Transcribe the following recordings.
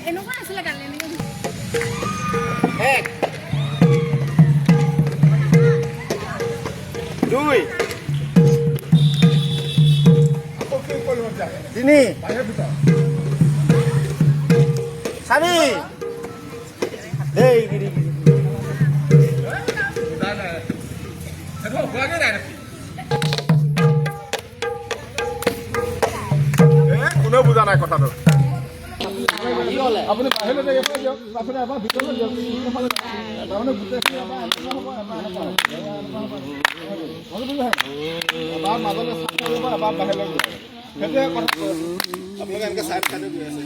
এনেকুৱা আছিলে কালি এনেকৈ এক দুই তিনি চাৰি এই গিৰি কোনেও বুজা নাই কথাটো আপুনি বাহিৰলৈ যাই এবাৰ দিয়ক তাৰপিছত এবাৰ ভিতৰলৈ দিয়ক তাৰমানে গোটেইখিনি এবাৰ এনেকুৱা হ'ব এবাৰ মাজলৈ চাই দিব এবাৰ বাহিৰলৈ গৈ সেইটোৱে কথা আপোনালোকে এনেকৈ চাইড চাইডে গৈ আছে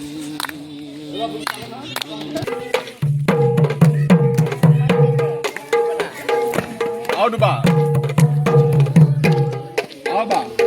আৰু দুবাৰ আৰু এবাৰ